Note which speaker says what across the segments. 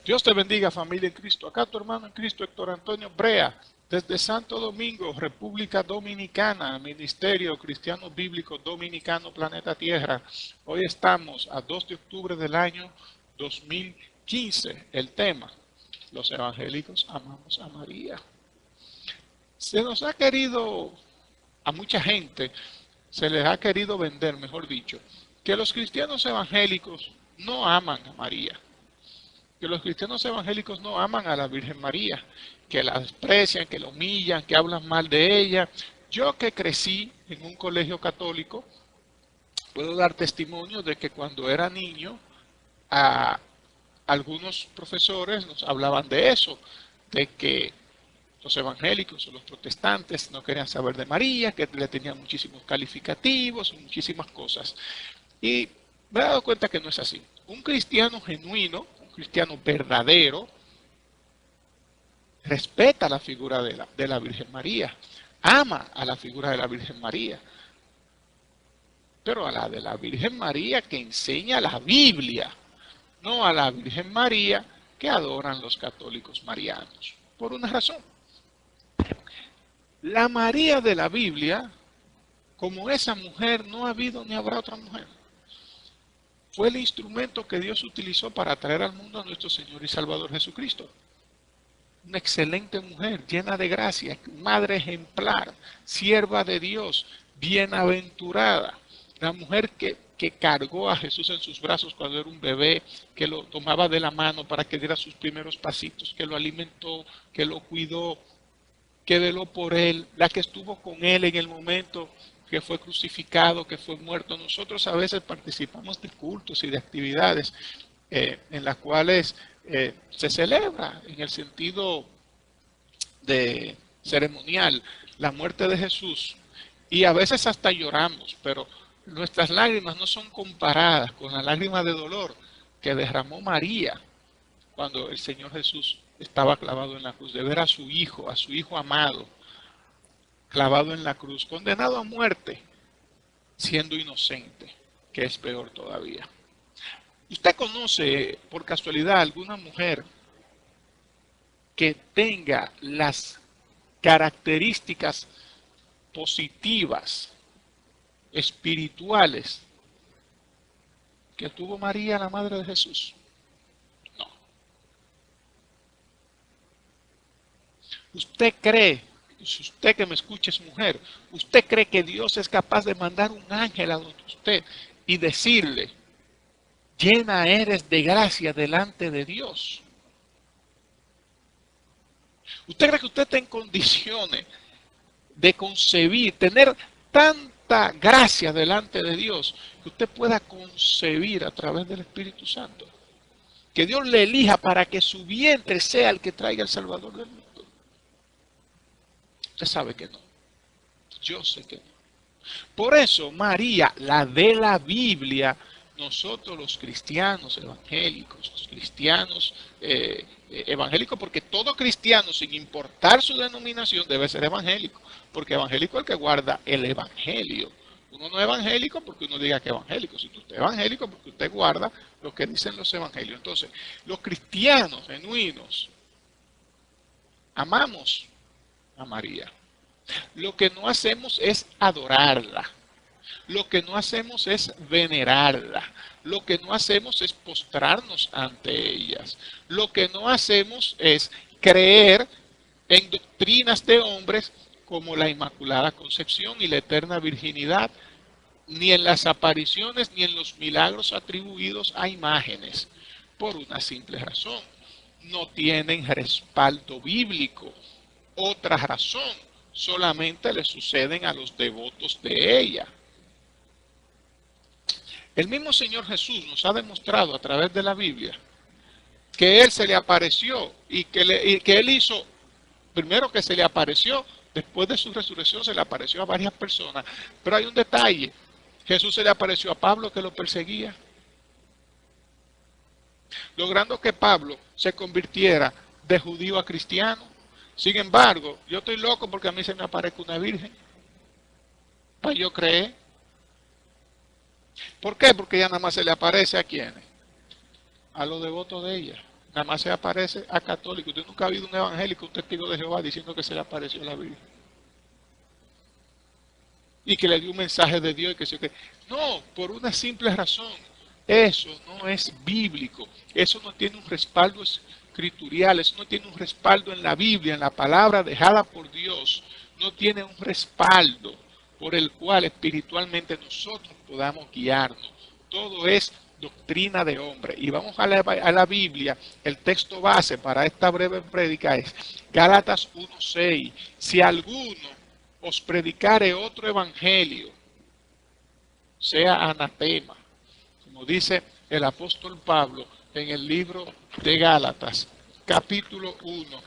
Speaker 1: Dios te bendiga, familia en Cristo. Acá tu hermano en Cristo, Héctor Antonio Brea, desde Santo Domingo, República Dominicana, Ministerio Cristiano Bíblico Dominicano, Planeta Tierra. Hoy estamos a 2 de octubre del año 2015. El tema: los evangélicos amamos a María. Se nos ha querido, a mucha gente, se les ha querido vender, mejor dicho, que los cristianos evangélicos no aman a María, que los cristianos evangélicos no aman a la Virgen María, que la desprecian, que la humillan, que hablan mal de ella. Yo, que crecí en un colegio católico, puedo dar testimonio de que cuando era niño, a algunos profesores nos hablaban de eso, de que los evangélicos o los protestantes no querían saber de María, que le tenían muchísimos calificativos, muchísimas cosas. Y me he dado cuenta que no es así. Un cristiano genuino, un cristiano verdadero, respeta la figura de la Virgen María, ama a la figura de la Virgen María, pero a la de la Virgen María que enseña la Biblia, no a la Virgen María que adoran los católicos marianos, por una razón. La María de la Biblia, como esa mujer, no ha habido ni habrá otra mujer. Fue el instrumento que Dios utilizó para traer al mundo a nuestro Señor y Salvador Jesucristo. Una excelente mujer, llena de gracia, madre ejemplar, sierva de Dios, bienaventurada. La mujer que cargó a Jesús en sus brazos cuando era un bebé, que lo tomaba de la mano para que diera sus primeros pasitos, que lo alimentó, que lo cuidó, que veló por él, la que estuvo con él en el momento que fue crucificado, que fue muerto. Nosotros a veces participamos de cultos y de actividades en las cuales se celebra en el sentido de ceremonial la muerte de Jesús, y a veces hasta lloramos, pero nuestras lágrimas no son comparadas con la lágrima de dolor que derramó María cuando el Señor Jesús estaba clavado en la cruz, de ver a su hijo amado, clavado en la cruz, condenado a muerte, siendo inocente, que es peor todavía. ¿Usted conoce por casualidad alguna mujer que tenga las características positivas, espirituales, que tuvo María, la madre de Jesús? No. ¿Usted cree, si usted que me escucha es mujer, usted cree que Dios es capaz de mandar un ángel a donde usted y decirle: llena eres de gracia delante de Dios? ¿Usted cree que usted está en condiciones de concebir, tener tanta gracia delante de Dios, que usted pueda concebir a través del Espíritu Santo? Que Dios le elija para que su vientre sea el que traiga el Salvador del mundo. Usted sabe que no. Yo sé que no. Por eso María, la de la Biblia, nosotros los cristianos evangélicos, los cristianos evangélicos, porque todo cristiano, sin importar su denominación, debe ser evangélico, porque evangélico es el que guarda el evangelio. Uno no es evangélico porque uno diga que es evangélico, si usted es evangélico porque usted guarda lo que dicen los evangelios. Entonces, los cristianos genuinos amamos a María. Lo que no hacemos es adorarla. Lo que no hacemos es venerarla. Lo que no hacemos es postrarnos ante ellas. Lo que no hacemos es creer en doctrinas de hombres como la Inmaculada Concepción y la Eterna Virginidad, ni en las apariciones ni en los milagros atribuidos a imágenes, por una simple razón: no tienen respaldo bíblico. Otra razón: solamente le suceden a los devotos de ella. El mismo Señor Jesús nos ha demostrado a través de la Biblia que Él se le apareció y que Él hizo, primero que se le apareció, después de su resurrección se le apareció a varias personas. Pero hay un detalle: Jesús se le apareció a Pablo, que lo perseguía, logrando que Pablo se convirtiera de judío a cristiano. Sin embargo, yo estoy loco porque a mí se me aparece una virgen para yo creer. ¿Por qué? Porque ella nada más se le aparece a quienes, a los devotos de ella. Nada más se aparece a católicos. Usted nunca ha habido un evangélico, un testigo de Jehová diciendo que se le apareció la Biblia. Y que le dio un mensaje de Dios y que se que no, por una simple razón. Eso no es bíblico. Eso no tiene un respaldo escritorial. Eso no tiene un respaldo en la Biblia, en la palabra dejada por Dios. No tiene un respaldo por el cual espiritualmente nosotros podamos guiarnos. Todo es doctrina de hombre. Y vamos a la Biblia. El texto base para esta breve prédica es Gálatas 1:6. Si alguno os predicare otro evangelio, sea anatema, como dice el apóstol Pablo en el libro de Gálatas, capítulo 1,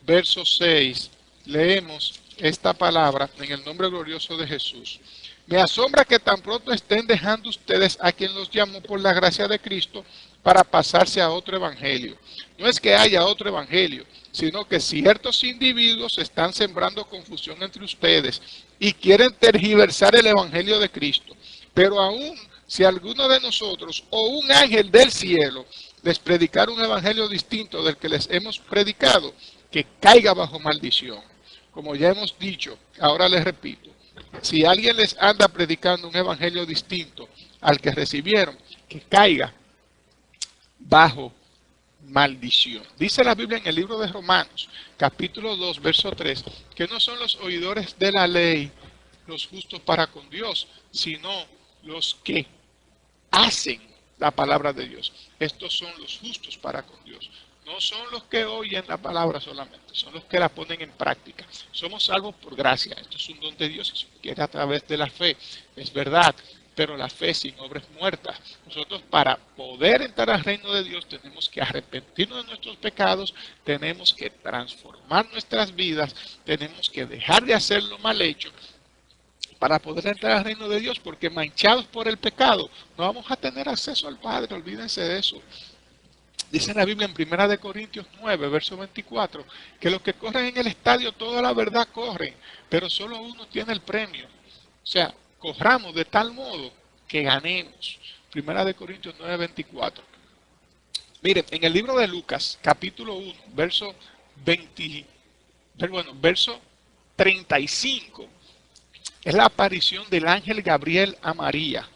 Speaker 1: verso 6, leemos esta palabra en el nombre glorioso de Jesús. Me asombra que tan pronto estén dejando ustedes a quien los llamó por la gracia de Cristo para pasarse a otro evangelio. No es que haya otro evangelio, sino que ciertos individuos están sembrando confusión entre ustedes y quieren tergiversar el evangelio de Cristo. Pero aún si alguno de nosotros o un ángel del cielo les predicar un evangelio distinto del que les hemos predicado, que caiga bajo maldición. Como ya hemos dicho, ahora les repito, si alguien les anda predicando un evangelio distinto al que recibieron, que caiga bajo maldición. Dice la Biblia en el libro de Romanos, capítulo 2, verso 3, que no son los oidores de la ley los justos para con Dios, sino los que hacen la palabra de Dios. Estos son los justos para con Dios. No son los que oyen la palabra solamente, son los que la ponen en práctica. Somos salvos por gracia. Esto es un don de Dios, que es a través de la fe. Es verdad, pero la fe sin obra es muerta. Nosotros, para poder entrar al reino de Dios, tenemos que arrepentirnos de nuestros pecados, tenemos que transformar nuestras vidas, tenemos que dejar de hacer lo mal hecho para poder entrar al reino de Dios, porque manchados por el pecado no vamos a tener acceso al Padre. Olvídense de eso. Dice la Biblia en 1 Corintios 9, verso 24, que los que corren en el estadio toda la verdad corren, pero solo uno tiene el premio. O sea, corramos de tal modo que ganemos. 1 Corintios 9, 24. Miren, en el libro de Lucas, capítulo 1, verso 35, es la aparición del ángel Gabriel a María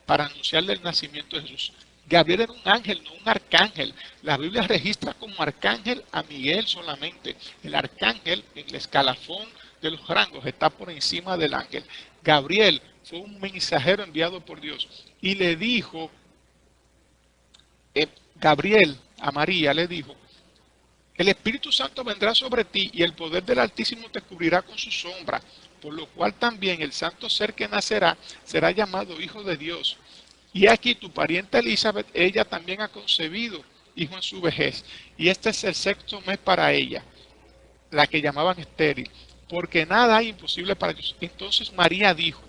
Speaker 1: para anunciarle el nacimiento de Jesús. Gabriel era un ángel, no un arcángel. La Biblia registra como arcángel a Miguel solamente. El arcángel en el escalafón de los rangos está por encima del ángel. Gabriel fue un mensajero enviado por Dios y le dijo, Gabriel a María le dijo, el Espíritu Santo vendrá sobre ti y el poder del Altísimo te cubrirá con su sombra, por lo cual también el santo ser que nacerá será llamado Hijo de Dios. Y aquí tu pariente Elizabeth, ella también ha concebido hijo en su vejez. Y este es el sexto mes para ella, la que llamaban estéril, porque nada hay imposible para Dios. Entonces María dijo,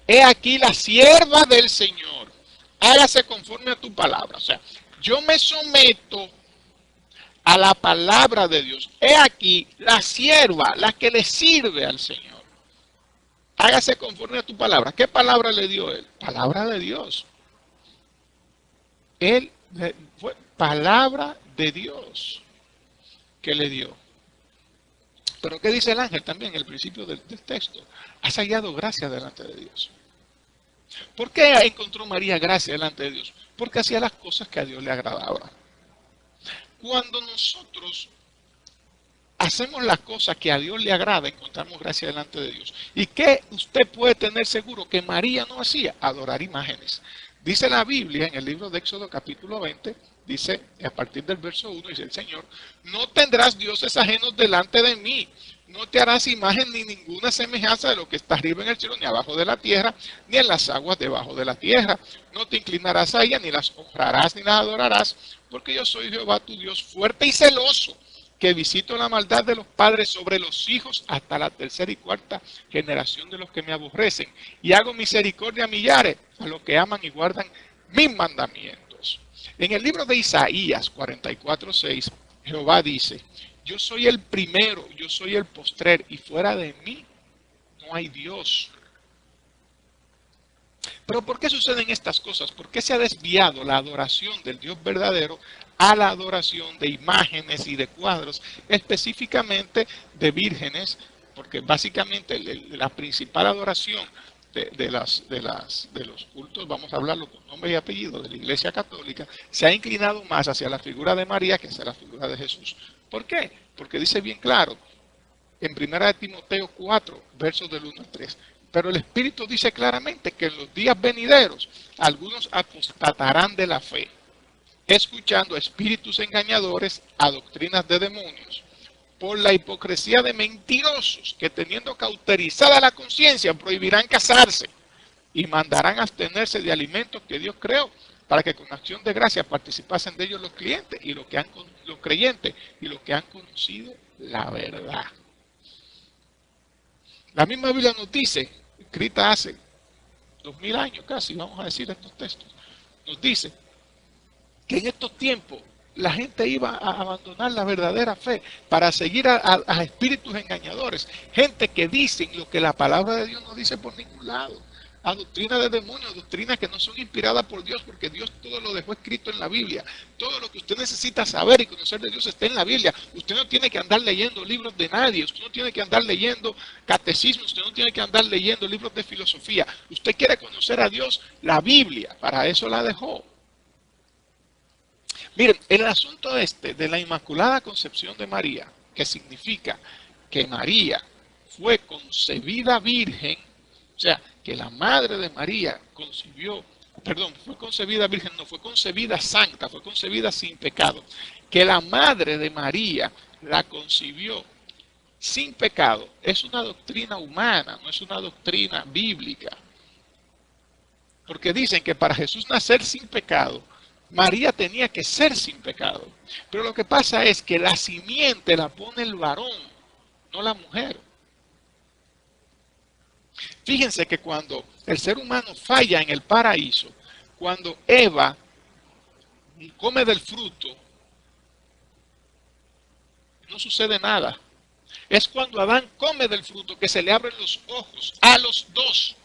Speaker 1: he aquí la sierva del Señor, hágase conforme a tu palabra. O sea, yo me someto a la palabra de Dios. He aquí la sierva, la que le sirve al Señor. Hágase conforme a tu palabra. ¿Qué palabra le dio él? Palabra de Dios. Él fue palabra de Dios que le dio. Pero ¿qué dice el ángel también en el principio del texto? Has hallado gracia delante de Dios. ¿Por qué encontró María gracia delante de Dios? Porque hacía las cosas que a Dios le agradaban. Cuando nosotros hacemos las cosas que a Dios le agrada, encontramos gracia delante de Dios. ¿Y qué usted puede tener seguro que María no hacía? Adorar imágenes. Dice la Biblia en el libro de Éxodo capítulo 20, dice a partir del verso 1, dice el Señor, no tendrás dioses ajenos delante de mí, no te harás imagen ni ninguna semejanza de lo que está arriba en el cielo, ni abajo de la tierra, ni en las aguas debajo de la tierra. No te inclinarás a ella, ni las honrarás, ni las adorarás, porque yo soy Jehová tu Dios fuerte y celoso, que visito la maldad de los padres sobre los hijos hasta la tercera y cuarta generación de los que me aborrecen, y hago misericordia a millares, a los que aman y guardan mis mandamientos. En el libro de Isaías 44:6, Jehová dice, yo soy el primero, yo soy el postrer, y fuera de mí no hay Dios. Pero ¿por qué suceden estas cosas? ¿Por qué se ha desviado la adoración del Dios verdadero a la adoración de imágenes y de cuadros, específicamente de vírgenes, porque básicamente la principal adoración de los cultos, vamos a hablarlo con nombre y apellido, de la Iglesia Católica, se ha inclinado más hacia la figura de María que hacia la figura de Jesús. ¿Por qué? Porque dice bien claro, en 1 Timoteo 4, versos del 1 al 3, pero el Espíritu dice claramente que en los días venideros algunos apostatarán de la fe, escuchando a espíritus engañadores, a doctrinas de demonios, por la hipocresía de mentirosos que teniendo cauterizada la conciencia prohibirán casarse y mandarán abstenerse de alimentos que Dios creó para que con acción de gracia participasen de ellos los clientes y los creyentes y los que han conocido la verdad. La misma Biblia nos dice, escrita hace 2000 años casi, vamos a decir estos textos, nos dice que en estos tiempos la gente iba a abandonar la verdadera fe para seguir a espíritus engañadores, gente que dicen lo que la palabra de Dios no dice por ningún lado, a doctrinas de demonios, doctrinas que no son inspiradas por Dios, porque Dios todo lo dejó escrito en la Biblia. Todo lo que usted necesita saber y conocer de Dios está en la Biblia. Usted no tiene que andar leyendo libros de nadie, usted no tiene que andar leyendo catecismo, usted no tiene que andar leyendo libros de filosofía. Usted quiere conocer a Dios, la Biblia, para eso la dejó. Miren, el asunto de la Inmaculada Concepción de María, que significa que María fue concebida virgen, o sea, que la madre de María fue concebida virgen, no, fue concebida santa, fue concebida sin pecado, que la madre de María la concibió sin pecado, es una doctrina humana, no es una doctrina bíblica. Porque dicen que para Jesús nacer sin pecado, María tenía que ser sin pecado. Pero lo que pasa es que la simiente la pone el varón, no la mujer. Fíjense que cuando el ser humano falla en el paraíso, cuando Eva come del fruto, no sucede nada. Es cuando Adán come del fruto que se le abren los ojos a los dos.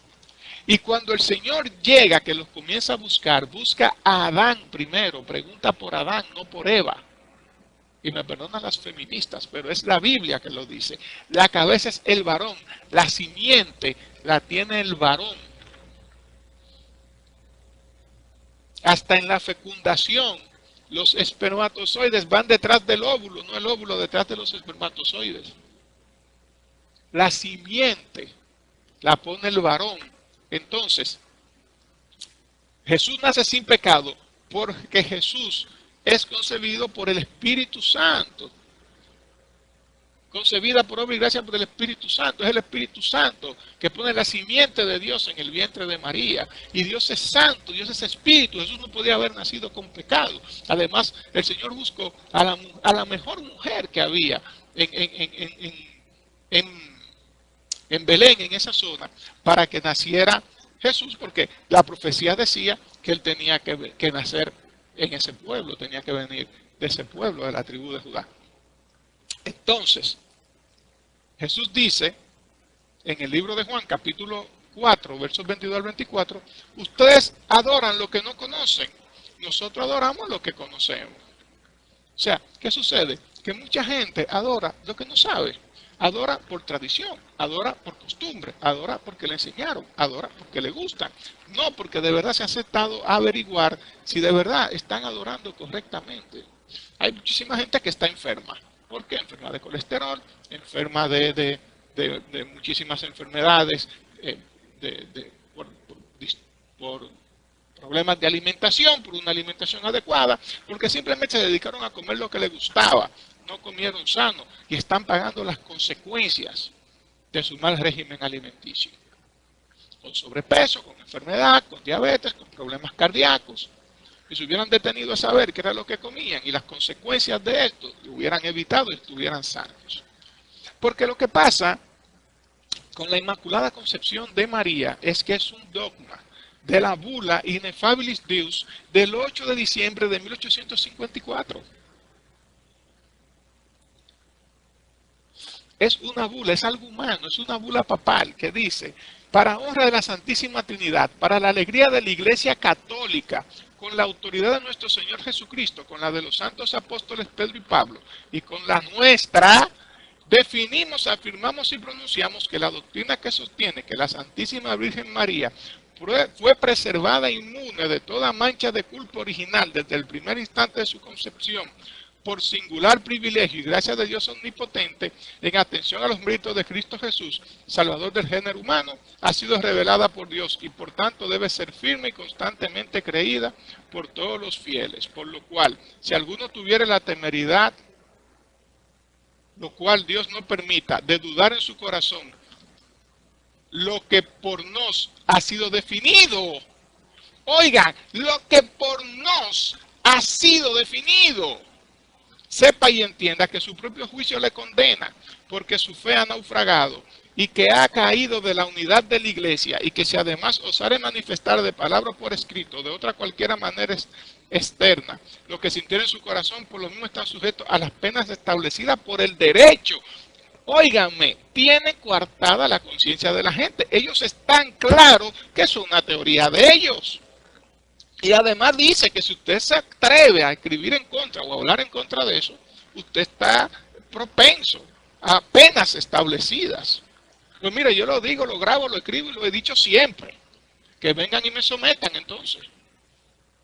Speaker 1: Y cuando el Señor llega, que los comienza a buscar, busca a Adán primero, pregunta por Adán, no por Eva. Y me perdonan las feministas, pero es la Biblia que lo dice. La cabeza es el varón, la simiente la tiene el varón. Hasta en la fecundación, los espermatozoides van detrás del óvulo, no el óvulo detrás de los espermatozoides. La simiente la pone el varón. Entonces, Jesús nace sin pecado porque Jesús es concebido por el Espíritu Santo. Concebida por obra y gracia por el Espíritu Santo. Es el Espíritu Santo que pone la simiente de Dios en el vientre de María. Y Dios es santo, Dios es Espíritu. Jesús no podía haber nacido con pecado. Además, el Señor buscó a la mejor mujer que había en Belén, en esa zona, para que naciera Jesús, porque la profecía decía que él tenía que nacer en ese pueblo, tenía que venir de ese pueblo, de la tribu de Judá. Entonces, Jesús dice en el libro de Juan, capítulo 4, versos 22 al 24, ustedes adoran lo que no conocen, nosotros adoramos lo que conocemos. O sea, ¿qué sucede? Que mucha gente adora lo que no sabe. Adora por tradición, adora por costumbre, adora porque le enseñaron, adora porque le gustan. No porque de verdad se ha aceptado a averiguar si de verdad están adorando correctamente. Hay muchísima gente que está enferma. ¿Por qué? Enferma de colesterol, enferma de muchísimas enfermedades, por problemas de alimentación, por una alimentación adecuada, porque simplemente se dedicaron a comer lo que les gustaba. No comieron sano y están pagando las consecuencias de su mal régimen alimenticio. Con sobrepeso, con enfermedad, con diabetes, con problemas cardíacos. Y se hubieran detenido a saber qué era lo que comían y las consecuencias de esto, lo hubieran evitado y estuvieran sanos. Porque lo que pasa con la Inmaculada Concepción de María es que es un dogma de la bula Ineffabilis Deus del 8 de diciembre de 1854. Es una bula, es algo humano, es una bula papal que dice, para honra de la Santísima Trinidad, para la alegría de la Iglesia Católica, con la autoridad de nuestro Señor Jesucristo, con la de los santos apóstoles Pedro y Pablo, y con la nuestra, definimos, afirmamos y pronunciamos que la doctrina que sostiene que la Santísima Virgen María fue preservada inmune de toda mancha de culpa original desde el primer instante de su concepción, por singular privilegio y gracia de Dios omnipotente, en atención a los méritos de Cristo Jesús, Salvador del género humano, ha sido revelada por Dios y por tanto debe ser firme y constantemente creída por todos los fieles. Por lo cual, si alguno tuviera la temeridad, lo cual Dios no permita, de dudar en su corazón, lo que por nos ha sido definido. Oigan, lo que por nos ha sido definido. Sepa y entienda que su propio juicio le condena, porque su fe ha naufragado y que ha caído de la unidad de la iglesia, y que si además osare manifestar de palabra por escrito, de otra cualquiera manera externa, lo que sintiera en su corazón, por lo mismo están sujetos a las penas establecidas por el derecho. Óiganme, tiene coartada la conciencia de la gente. Ellos están claros que es una teoría de ellos. Y además dice que si usted se atreve a escribir en contra o a hablar en contra de eso, usted está propenso a penas establecidas. Pues mire, yo lo digo, lo grabo, lo escribo y lo he dicho siempre. Que vengan y me sometan entonces.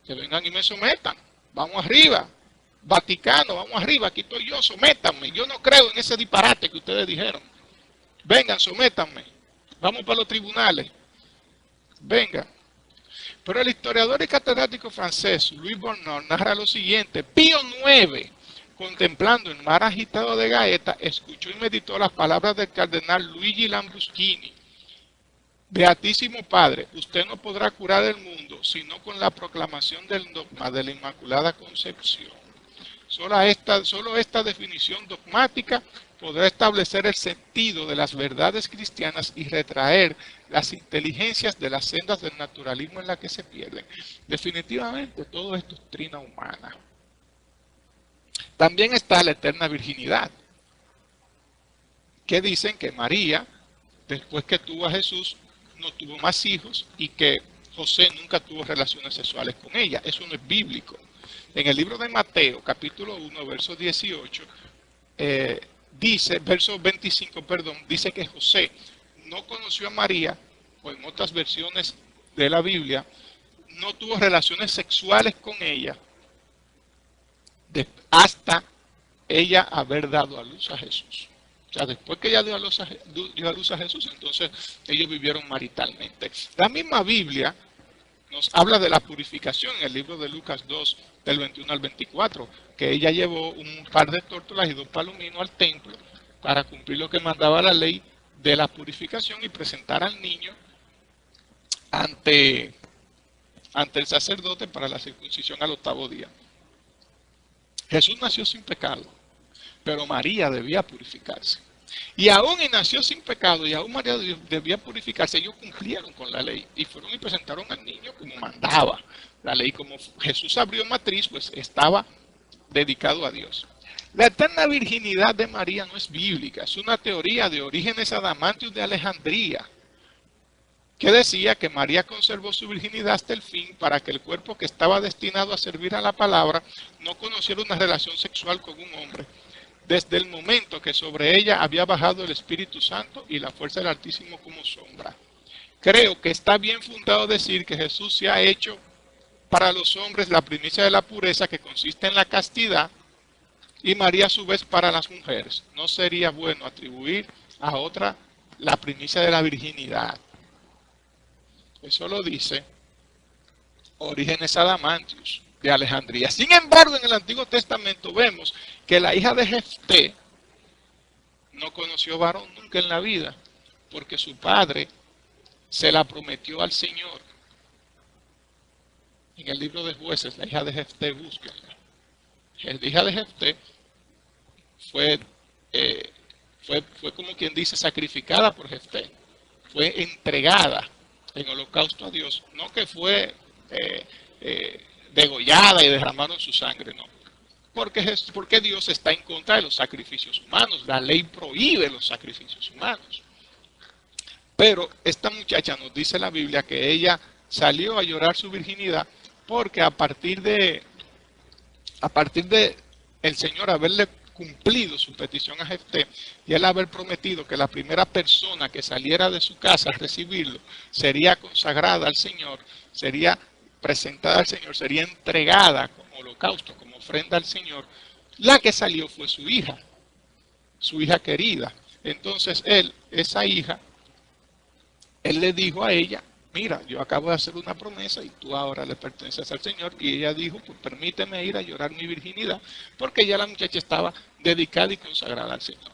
Speaker 1: Que vengan y me sometan. Vamos arriba. Vaticano, vamos arriba, aquí estoy yo, sométanme. Yo no creo en ese disparate que ustedes dijeron. Vengan, sométanme. Vamos para los tribunales. Vengan. Pero el historiador y catedrático francés Louis Bonnard narra lo siguiente: Pío IX, contemplando el mar agitado de Gaeta, escuchó y meditó las palabras del cardenal Luigi Lambruschini. Beatísimo Padre, usted no podrá curar el mundo sino con la proclamación del dogma de la Inmaculada Concepción. Solo esta definición dogmática podrá establecer el sentido de las verdades cristianas y retraer las inteligencias de las sendas del naturalismo en la que se pierden. Definitivamente todo es doctrina humana. También está la eterna virginidad, que dicen que María, después que tuvo a Jesús, no tuvo más hijos y que José nunca tuvo relaciones sexuales con ella. Eso no es bíblico. En el libro de Mateo, capítulo 1, verso 18, verso 25, dice que José no conoció a María, o en otras versiones de la Biblia, no tuvo relaciones sexuales con ella hasta ella haber dado a luz a Jesús. O sea, después que ella dio a luz a Jesús, entonces ellos vivieron maritalmente. La misma Biblia nos habla de la purificación en el libro de Lucas 2, del 21 al 24, que ella llevó un par de tórtolas y 2 palominos al templo para cumplir lo que mandaba la ley de la purificación y presentar al niño ante el sacerdote para la circuncisión al 8º día. Jesús nació sin pecado, pero María debía purificarse. Y aún y nació sin pecado, y aún María debía purificarse. Ellos cumplieron con la ley y fueron y presentaron al niño como mandaba la ley. Como Jesús abrió matriz, pues estaba dedicado a Dios. La eterna virginidad de María no es bíblica, es una teoría de Orígenes Adamantius de Alejandría, que decía que María conservó su virginidad hasta el fin para que el cuerpo que estaba destinado a servir a la palabra no conociera una relación sexual con un hombre, desde el momento que sobre ella había bajado el Espíritu Santo y la fuerza del Altísimo como sombra. Creo que está bien fundado decir que Jesús se ha hecho para los hombres la primicia de la pureza, que consiste en la castidad, y María a su vez para las mujeres. No sería bueno atribuir a otra la primicia de la virginidad. Eso lo dice Orígenes Adamantius de Alejandría. Sin embargo, en el Antiguo Testamento vemos que la hija de Jefté no conoció varón nunca en la vida, porque su padre se la prometió al Señor. En el libro de Jueces, la hija de Jefté, búsquenla. La hija de Jefté fue como quien dice sacrificada por Jefté. Fue entregada en holocausto a Dios. No que fue degollada y derramaron su sangre, no. Porque Dios está en contra de los sacrificios humanos. La ley prohíbe los sacrificios humanos. Pero esta muchacha, nos dice la Biblia, que ella salió a llorar su virginidad porque a partir de el Señor haberle cumplido su petición a Jefté y él haber prometido que la primera persona que saliera de su casa a recibirlo sería consagrada al Señor, sería presentada al Señor, sería entregada como holocausto, como ofrenda al Señor, la que salió fue su hija querida. Entonces esa hija, él le dijo a ella: mira, yo acabo de hacer una promesa y tú ahora le perteneces al Señor. Y ella dijo: pues permíteme ir a llorar mi virginidad, porque ya la muchacha estaba dedicada y consagrada al Señor.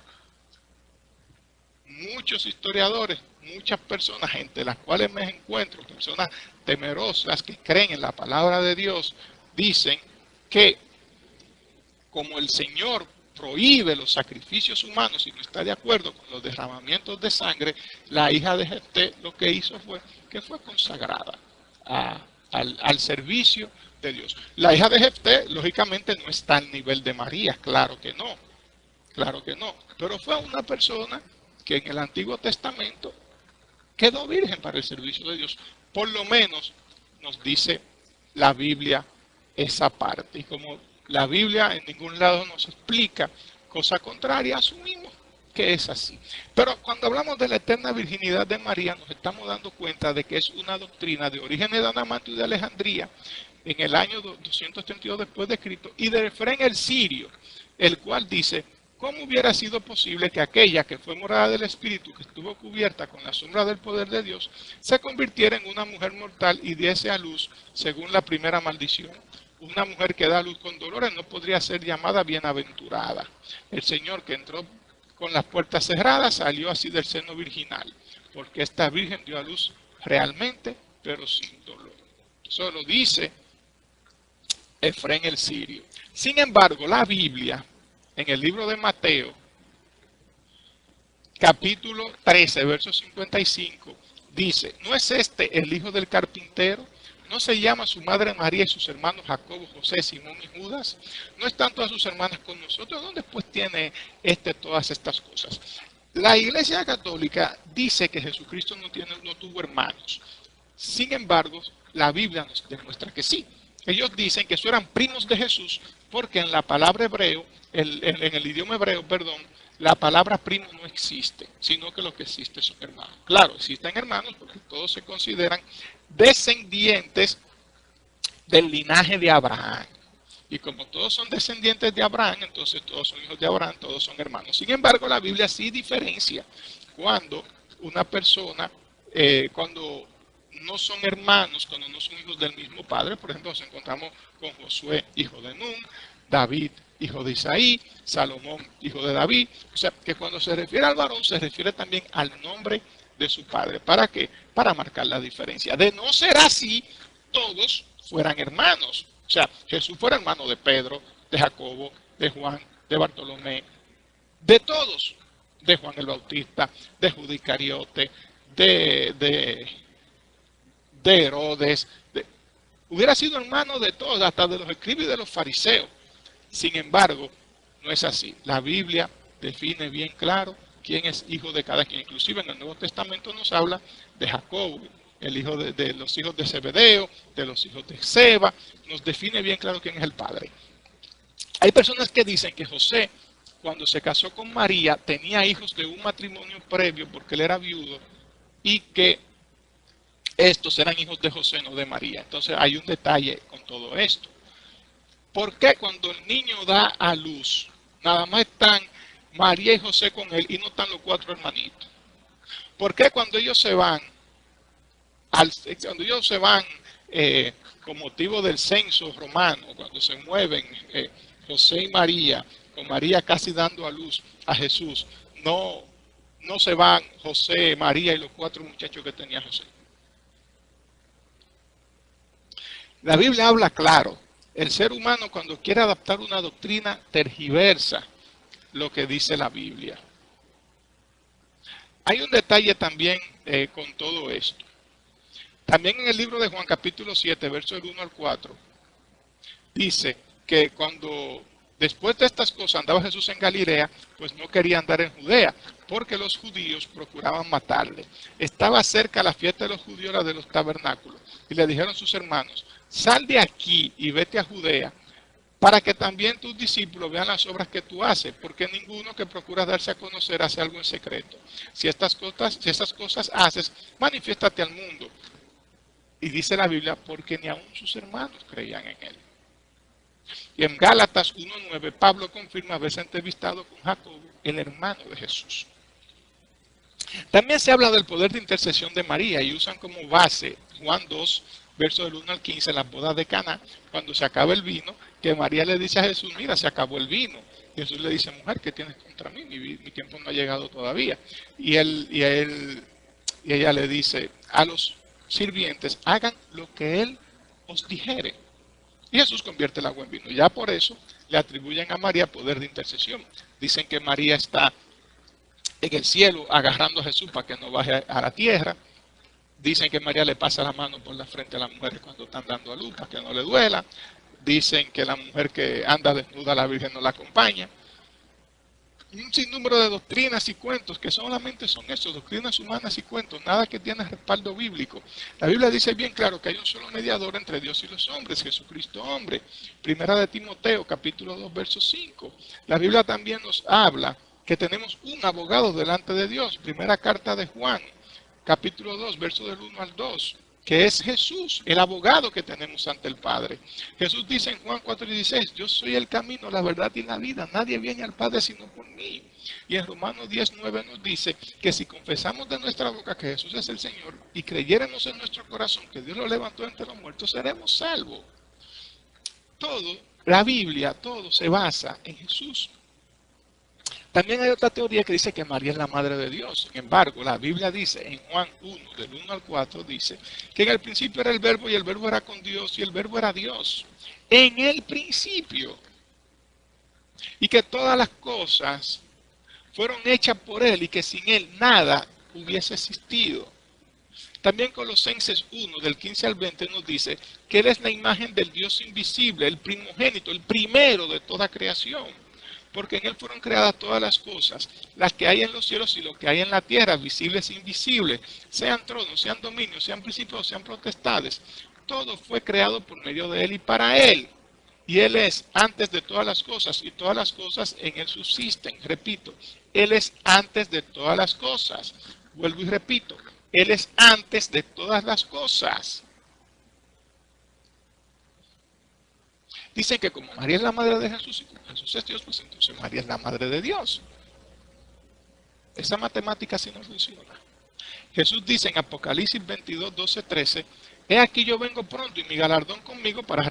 Speaker 1: Muchos historiadores, muchas personas, entre las cuales me encuentro, personas temerosas que creen en la palabra de Dios, dicen que como el Señor prohíbe los sacrificios humanos y no está de acuerdo con los derramamientos de sangre, la hija de Jefté lo que hizo fue que fue consagrada al servicio de Dios. La hija de Jefté, lógicamente, no está al nivel de María, claro que no, pero fue una persona que en el Antiguo Testamento quedó virgen para el servicio de Dios. Por lo menos nos dice la Biblia esa parte. Y como la Biblia en ningún lado nos explica cosa contraria, asumimos que es así. Pero cuando hablamos de la eterna virginidad de María, nos estamos dando cuenta de que es una doctrina de Orígenes de Anamato y de Alejandría en el año 232 después de Cristo, y de Efrén el Sirio, el cual dice: ¿cómo hubiera sido posible que aquella que fue morada del Espíritu, que estuvo cubierta con la sombra del poder de Dios, se convirtiera en una mujer mortal y diese a luz según la primera maldición? Una mujer que da luz con dolores no podría ser llamada bienaventurada. El Señor, que entró con las puertas cerradas, salió así del seno virginal, porque esta virgen dio a luz realmente, pero sin dolor. Eso lo dice Efrén el Sirio. Sin embargo, la Biblia, en el libro de Mateo, capítulo 13, verso 55, dice: ¿no es este el hijo del carpintero? ¿No se llama su madre María y sus hermanos Jacobo, José, Simón y Judas? ¿No están todas sus hermanas con nosotros? ¿Dónde pues tiene todas estas cosas? La Iglesia Católica dice que Jesucristo no tuvo hermanos. Sin embargo, la Biblia nos demuestra que sí. Ellos dicen que eso eran primos de Jesús, porque en la palabra hebreo, en el idioma hebreo, perdón, la palabra primo no existe, sino que lo que existe son hermanos. Claro, existen hermanos porque todos se consideran descendientes del linaje de Abraham. Y como todos son descendientes de Abraham, entonces todos son hijos de Abraham, todos son hermanos. Sin embargo, la Biblia sí diferencia cuando una persona, cuando no son hermanos, cuando no son hijos del mismo padre. Por ejemplo, nos encontramos con Josué, hijo de Nun, David, hijo de Isaí, Salomón, hijo de David. O sea, que cuando se refiere al varón, se refiere también al nombre de su padre. ¿Para qué? Para marcar la diferencia. De no ser así, todos fueran hermanos. O sea, Jesús fuera hermano de Pedro, de Jacobo, de Juan, de Bartolomé, de todos, de Juan el Bautista, de Judas Iscariote, de Herodes, hubiera sido hermano de todos, hasta de los escribas y de los fariseos. Sin embargo, no es así. La Biblia define bien claro quién es hijo de cada quien. Inclusive en el Nuevo Testamento nos habla de Jacobo, el hijo de los hijos de Zebedeo, de los hijos de Seba. Nos define bien claro quién es el padre. Hay personas que dicen que José, cuando se casó con María, tenía hijos de un matrimonio previo porque él era viudo, y que estos eran hijos de José, no de María. Entonces hay un detalle con todo esto. ¿Por qué cuando el niño da a luz, nada más están María y José con él y no están los 4 hermanitos? ¿Por qué cuando ellos se van, con motivo del censo romano, cuando se mueven José y María, con María casi dando a luz a Jesús, no se van José, María y los 4 muchachos que tenía José? La Biblia habla claro. El ser humano, cuando quiere adaptar una doctrina, tergiversa lo que dice la Biblia. Hay un detalle también con todo esto. También en el libro de Juan capítulo 7, versos del 1 al 4, dice que cuando después de estas cosas andaba Jesús en Galilea, pues no quería andar en Judea, porque los judíos procuraban matarle. Estaba cerca la fiesta de los judíos, la de los tabernáculos, y le dijeron sus hermanos: sal de aquí y vete a Judea, para que también tus discípulos vean las obras que tú haces, porque ninguno que procura darse a conocer hace algo en secreto. Si estas cosas haces, manifiéstate al mundo. Y dice la Biblia, porque ni aun sus hermanos creían en él. Y en Gálatas 1:9, Pablo confirma haberse entrevistado con Jacobo, el hermano de Jesús. También se habla del poder de intercesión de María y usan como base Juan 2, versos del 1 al 15, las bodas de Caná, cuando se acaba el vino, que María le dice a Jesús, mira, se acabó el vino. Jesús le dice, mujer, ¿qué tienes contra mí? Mi tiempo no ha llegado todavía. Y ella le dice a los sirvientes, hagan lo que él os dijere. Y Jesús convierte el agua en vino. Ya por eso le atribuyen a María poder de intercesión. Dicen que María está en el cielo agarrando a Jesús para que no baje a la tierra. Dicen que María le pasa la mano por la frente a las mujeres cuando están dando a luz para que no le duela. Dicen que la mujer que anda desnuda, la Virgen no la acompaña. Un sinnúmero de doctrinas y cuentos que solamente son eso, doctrinas humanas y cuentos, nada que tiene respaldo bíblico. La Biblia dice bien claro que hay un solo mediador entre Dios y los hombres, Jesucristo hombre. Primera de Timoteo, capítulo 2, verso 5. La Biblia también nos habla que tenemos un abogado delante de Dios. Primera carta de Juan, capítulo 2, verso del 1 al 2. Que es Jesús, el abogado que tenemos ante el Padre. Jesús dice en Juan 4:16, yo soy el camino, la verdad y la vida, nadie viene al Padre sino por mí. Y en Romanos 10:9 nos dice que si confesamos de nuestra boca que Jesús es el Señor y creyéramos en nuestro corazón que Dios lo levantó entre los muertos, seremos salvos. Todo, la Biblia, todo se basa en Jesús. También hay otra teoría que dice que María es la madre de Dios. Sin embargo, la Biblia dice en Juan 1, del 1 al 4, dice que en el principio era el verbo y el verbo era con Dios y el verbo era Dios. En el principio. Y que todas las cosas fueron hechas por Él y que sin Él nada hubiese existido. También Colosenses 1, del 15 al 20, nos dice que Él es la imagen del Dios invisible, el primogénito, el primero de toda creación. Porque en Él fueron creadas todas las cosas, las que hay en los cielos y lo que hay en la tierra, visibles e invisibles, sean tronos, sean dominios, sean principados, sean potestades. Todo fue creado por medio de Él y para Él. Y Él es antes de todas las cosas y todas las cosas en Él subsisten. Repito, Él es antes de todas las cosas. Vuelvo y repito, Él es antes de todas las cosas. Dicen que como María es la madre de Jesús y como Jesús es Dios, pues entonces María es la madre de Dios. Esa matemática sí no funciona. Jesús dice en Apocalipsis 22, 12, 13, he aquí yo vengo pronto y mi galardón conmigo para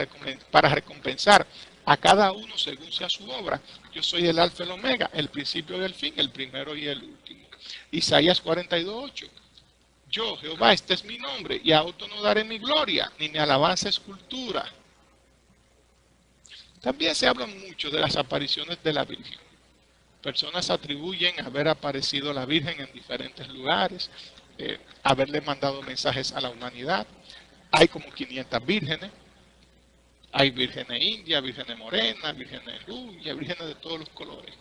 Speaker 1: recompensar a cada uno según sea su obra. Yo soy el alfa y el omega, el principio y el fin, el primero y el último. Isaías 42, 8. Yo, Jehová, este es mi nombre, y a otro no daré mi gloria, ni mi alabanza escultura. También se habla mucho de las apariciones de la Virgen. Personas atribuyen haber aparecido la Virgen en diferentes lugares, haberle mandado mensajes a la humanidad. Hay como 500 vírgenes. Hay vírgenes indias, vírgenes morenas, vírgenes rubias, vírgenes de todos los colores.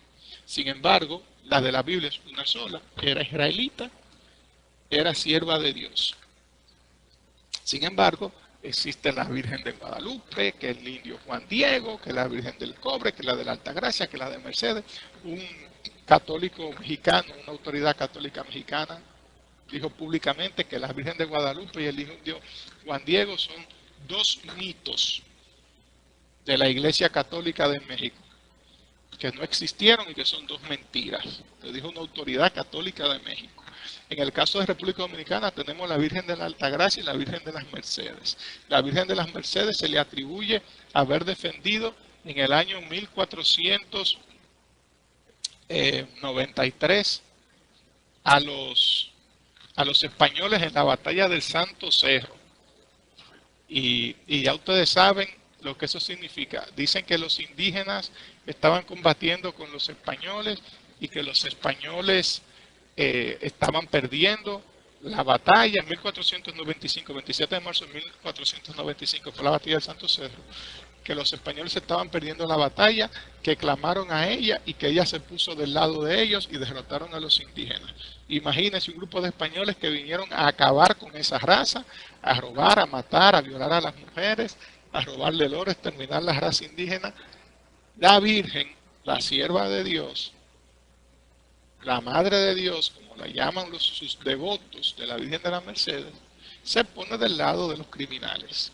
Speaker 1: Sin embargo, la de la Biblia es una sola. Era israelita, era sierva de Dios. Sin embargo, existe la Virgen de Guadalupe, que es el indio Juan Diego, que es la Virgen del Cobre, que es la de la Altagracia, que es la de Mercedes. Un católico mexicano, una autoridad católica mexicana, dijo públicamente que la Virgen de Guadalupe y el indio Juan Diego son dos mitos de la Iglesia Católica de México, que no existieron y que son dos mentiras. Lo dijo una autoridad católica de México. En el caso de República Dominicana tenemos la Virgen de la Altagracia y la Virgen de las Mercedes. La Virgen de las Mercedes se le atribuye haber defendido en el año 1493 a los españoles en la batalla del Santo Cerro. Y ya ustedes saben lo que eso significa. Dicen que los indígenas estaban combatiendo con los españoles y que los españoles estaban perdiendo la batalla en 1495, 27 de marzo de 1495 fue la batalla del Santo Cerro. que los españoles estaban perdiendo la batalla, que clamaron a ella y que ella se puso del lado de ellos y derrotaron a los indígenas. Imagínense un grupo de españoles que vinieron a acabar con esa raza, a robar, a matar, a violar a las mujeres, a robarle el oro, exterminar la raza indígena. La Virgen, la sierva de Dios, la Madre de Dios, como la llaman sus devotos de la Virgen de la Mercedes, se pone del lado de los criminales.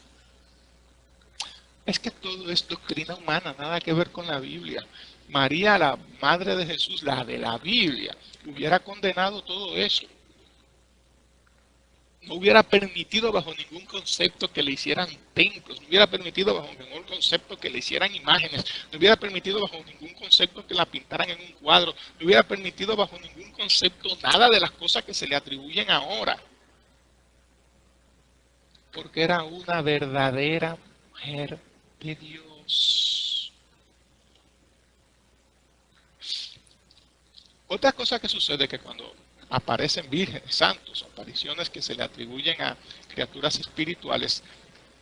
Speaker 1: Es que todo es doctrina humana, nada que ver con la Biblia. María, la Madre de Jesús, la de la Biblia, hubiera condenado todo eso. No hubiera permitido bajo ningún concepto que le hicieran templos, no hubiera permitido bajo ningún concepto que le hicieran imágenes, no hubiera permitido bajo ningún concepto que la pintaran en un cuadro, no hubiera permitido bajo ningún concepto nada de las cosas que se le atribuyen ahora. Porque era una verdadera mujer de Dios. Otra cosa que sucede es que cuando aparecen vírgenes, santos, apariciones que se le atribuyen a criaturas espirituales,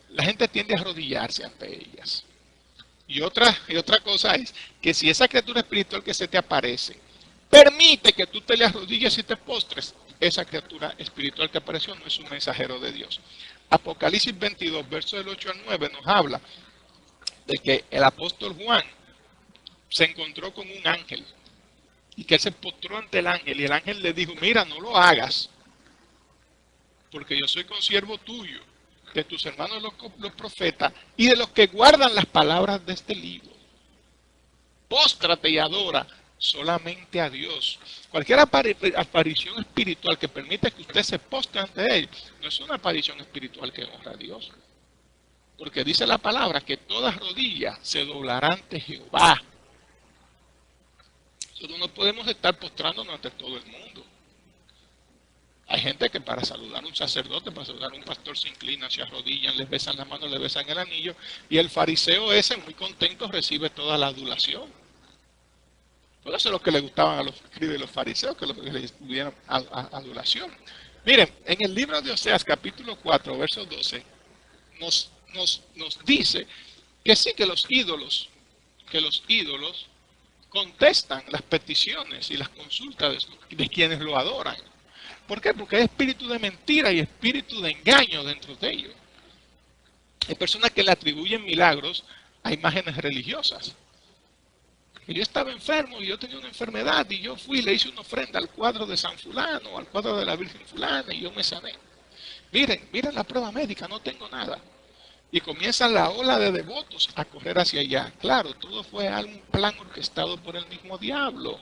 Speaker 1: la gente tiende a arrodillarse ante ellas. Y otra cosa es que si esa criatura espiritual que se te aparece permite que tú te le arrodilles y te postres, esa criatura espiritual que apareció no es un mensajero de Dios. Apocalipsis 22, versos del 8 al 9 nos habla de que el apóstol Juan se encontró con un ángel y que él se postró ante el ángel y el ángel le dijo, mira, no lo hagas, porque yo soy consiervo tuyo, de tus hermanos los profetas y de los que guardan las palabras de este libro. Póstrate y adora solamente a Dios. Cualquier aparición espiritual que permita que usted se postre ante él, no es una aparición espiritual que honra a Dios. Porque dice la palabra que todas rodillas se doblarán ante Jehová. Nosotros no podemos estar postrándonos ante todo el mundo. Hay gente que para saludar a un sacerdote, para saludar a un pastor, se inclinan, se arrodillan, les besan la mano, les besan el anillo, y el fariseo ese, muy contento, recibe toda la adulación. Por eso es lo que le gustaban a los escribas y los fariseos, que les tuvieran adulación. Miren, en el libro de Oseas, capítulo 4, verso 12, nos dice que sí, que los ídolos contestan las peticiones y las consultas de quienes lo adoran. ¿Por qué? Porque hay espíritu de mentira y espíritu de engaño dentro de ellos. Hay personas que le atribuyen milagros a imágenes religiosas. Que yo estaba enfermo y yo tenía una enfermedad y yo fui y le hice una ofrenda al cuadro de San Fulano, al cuadro de la Virgen Fulana y yo me sané. Miren la prueba médica, no tengo nada. Y comienza la ola de devotos a correr hacia allá. Claro, todo fue un plan orquestado por el mismo diablo.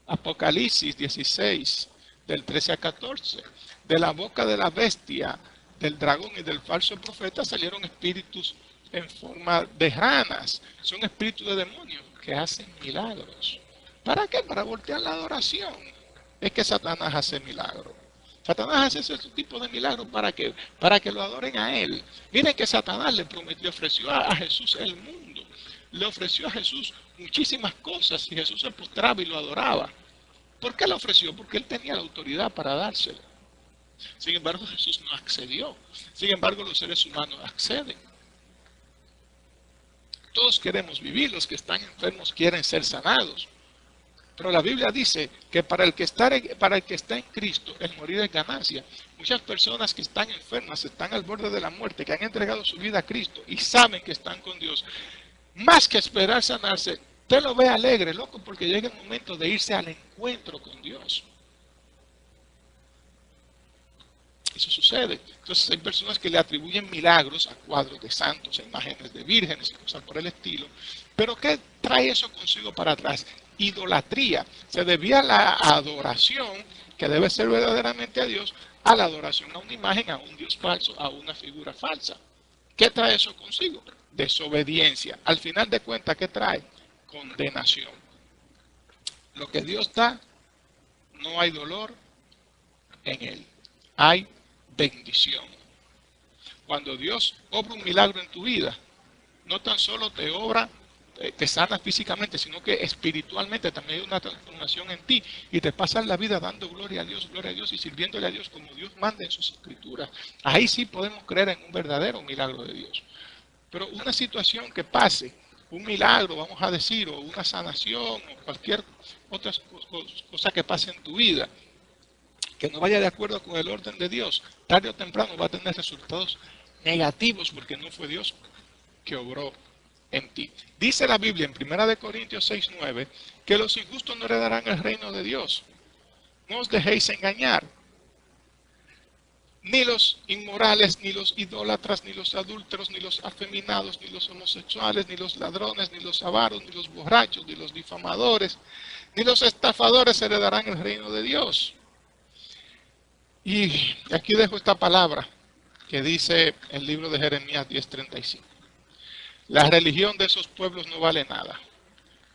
Speaker 1: Apocalipsis 16, del 13 a 14. De la boca de la bestia, del dragón y del falso profeta salieron espíritus en forma de ranas. Son espíritus de demonios que hacen milagros. ¿Para qué? Para voltear la adoración. Es que Satanás hace milagros. Satanás hace ese tipo de milagros para que lo adoren a él. Miren que Satanás le ofreció a Jesús el mundo. Le ofreció a Jesús muchísimas cosas y Jesús se postraba y lo adoraba. ¿Por qué le ofreció? Porque él tenía la autoridad para dárselo. Sin embargo, Jesús no accedió. Sin embargo, los seres humanos acceden. Todos queremos vivir, los que están enfermos quieren ser sanados. Pero la Biblia dice que para el que está en Cristo, el morir es ganancia. Muchas personas que están enfermas, están al borde de la muerte, que han entregado su vida a Cristo y saben que están con Dios, más que esperar sanarse, usted lo ve alegre, loco, porque llega el momento de irse al encuentro con Dios. Eso sucede. Entonces hay personas que le atribuyen milagros a cuadros de santos, a imágenes de vírgenes y cosas por el estilo. Pero ¿qué trae eso consigo para atrás? Idolatría. Se debía la adoración, que debe ser verdaderamente a Dios, a la adoración a una imagen, a un Dios falso, a una figura falsa. ¿Qué trae eso consigo? Desobediencia. Al final de cuentas, ¿qué trae? Condenación. Lo que Dios da, no hay dolor en él. Hay bendición. Cuando Dios obra un milagro en tu vida, no tan solo te sana físicamente, sino que espiritualmente también hay una transformación en ti y te pasas la vida dando gloria a Dios y sirviéndole a Dios como Dios manda en sus escrituras. Ahí sí podemos creer en un verdadero milagro de Dios. Pero una situación que pase, un milagro, vamos a decir, o una sanación, o cualquier otra cosa que pase en tu vida, que no vaya de acuerdo con el orden de Dios, tarde o temprano va a tener resultados negativos porque no fue Dios que obró en ti. Dice la Biblia en 1 Corintios 6:9 que los injustos no heredarán el reino de Dios. No os dejéis engañar. Ni los inmorales, ni los idólatras, ni los adúlteros, ni los afeminados, ni los homosexuales, ni los ladrones, ni los avaros, ni los borrachos, ni los difamadores, ni los estafadores heredarán el reino de Dios. Y aquí dejo esta palabra que dice el libro de Jeremías 10:35. La religión de esos pueblos no vale nada.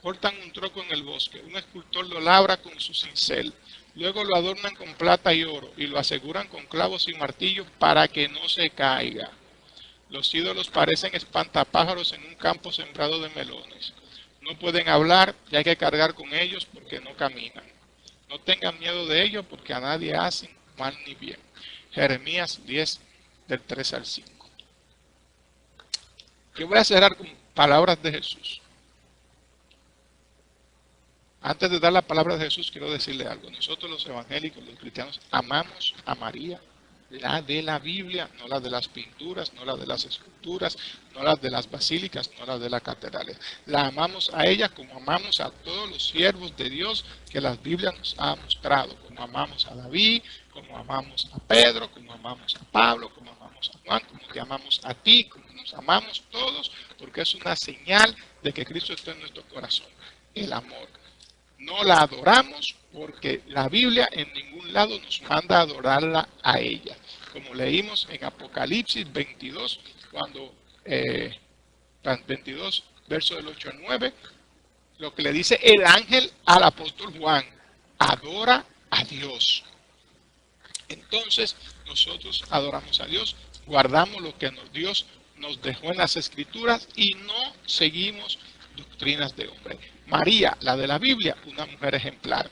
Speaker 1: Cortan un tronco en el bosque, un escultor lo labra con su cincel, luego lo adornan con plata y oro y lo aseguran con clavos y martillos para que no se caiga. Los ídolos parecen espantapájaros en un campo sembrado de melones. No pueden hablar y hay que cargar con ellos porque no caminan. No tengan miedo de ellos porque a nadie hacen mal ni bien. Jeremías 10, del 3 al 5. Yo voy a cerrar con palabras de Jesús. Antes de dar la palabra de Jesús, quiero decirle algo. Nosotros los evangélicos, los cristianos, amamos a María, la de la Biblia, no la de las pinturas, no la de las esculturas, no la de las basílicas, no la de las catedrales. La amamos a ella como amamos a todos los siervos de Dios que la Biblia nos ha mostrado, como amamos a David, como amamos a Pedro, como amamos a Pablo, como amamos a Juan, como te amamos a ti, como nos amamos todos, porque es una señal de que Cristo está en nuestro corazón, el amor. No la adoramos porque la Biblia en ningún lado nos manda a adorarla a ella. Como leímos en Apocalipsis 22, 22, verso del 8 al 9, lo que le dice el ángel al apóstol Juan, adora a Dios. Entonces nosotros adoramos a Dios, guardamos lo que Dios nos dejó en las Escrituras y no seguimos doctrinas de hombre. María, la de la Biblia, una mujer ejemplar,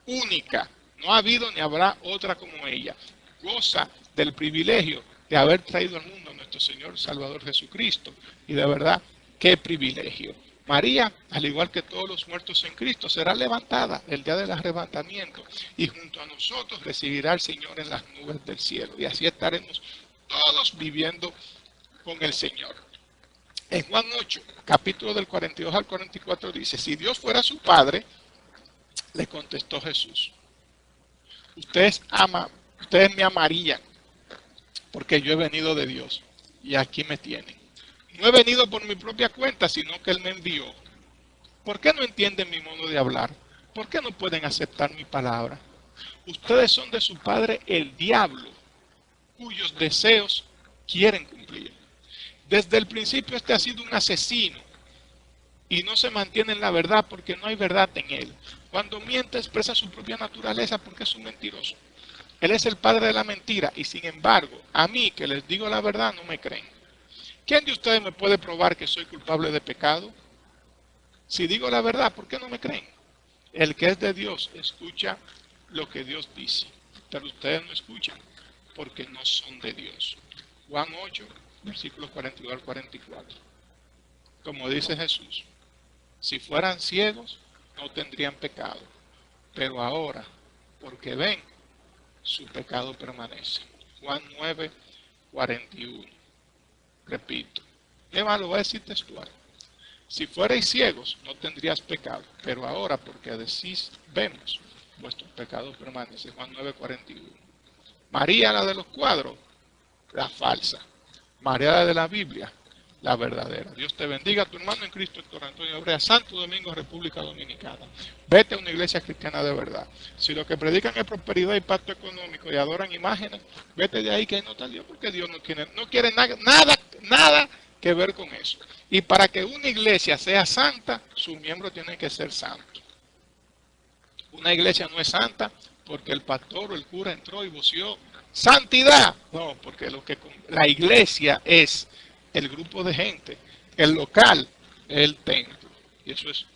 Speaker 1: única, no ha habido ni habrá otra como ella. Goza del privilegio de haber traído al mundo a nuestro Señor Salvador Jesucristo. Y de verdad, qué privilegio. María, al igual que todos los muertos en Cristo, será levantada el día del arrebatamiento y junto a nosotros recibirá al Señor en las nubes del cielo. Y así estaremos todos viviendo con el Señor. En Juan 8, capítulo del 42 al 44 dice, si Dios fuera su Padre, le contestó Jesús, ustedes me amarían porque yo he venido de Dios y aquí me tienen. No he venido por mi propia cuenta, sino que Él me envió. ¿Por qué no entienden mi modo de hablar? ¿Por qué no pueden aceptar mi palabra? Ustedes son de su padre el diablo, cuyos deseos quieren cumplir. Desde el principio este ha sido un asesino y no se mantiene en la verdad porque no hay verdad en él. Cuando miente expresa su propia naturaleza porque es un mentiroso. Él es el padre de la mentira y sin embargo, a mí que les digo la verdad no me creen. ¿Quién de ustedes me puede probar que soy culpable de pecado? Si digo la verdad, ¿por qué no me creen? El que es de Dios escucha lo que Dios dice, pero ustedes no escuchan porque no son de Dios. Juan 8, versículos 42 al 44. Como dice Jesús, si fueran ciegos no tendrían pecado, pero ahora, porque ven, su pecado permanece. Juan 9, 41. Repito, lo voy a decir textual. Si fuerais ciegos no tendrías pecado, pero ahora porque decís, vemos, vuestros pecados permanecen. Juan 9, 41. María, la de los cuadros, la falsa. María, la de la Biblia, la verdadera. Dios te bendiga, tu hermano en Cristo, Héctor Antonio Obrea, Santo Domingo, República Dominicana. Vete a una iglesia cristiana de verdad. Si lo que predican es prosperidad y pacto económico y adoran imágenes, vete de ahí que ahí no está Dios, porque Dios no quiere nada que ver con eso. Y para que una iglesia sea santa, sus miembros tienen que ser santos. Una iglesia no es santa porque el pastor o el cura entró y voció santidad. No, porque la iglesia es el grupo de gente, el local, el templo. Y eso es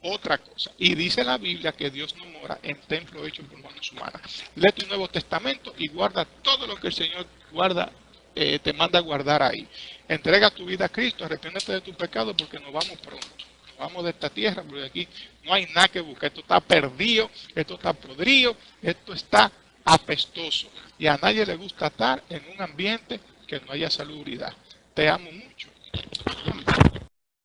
Speaker 1: otra cosa. Y dice la Biblia que Dios no mora en templo hecho por manos humanas. Lee tu Nuevo Testamento y guarda todo lo que el Señor guarda te manda a guardar ahí. Entrega tu vida a Cristo, arrepiéntete de tu pecado porque nos vamos pronto. Nos vamos de esta tierra porque aquí no hay nada que buscar. Esto está perdido, esto está podrido, esto está apestoso. Y a nadie le gusta estar en un ambiente que no haya salubridad. Te amo mucho.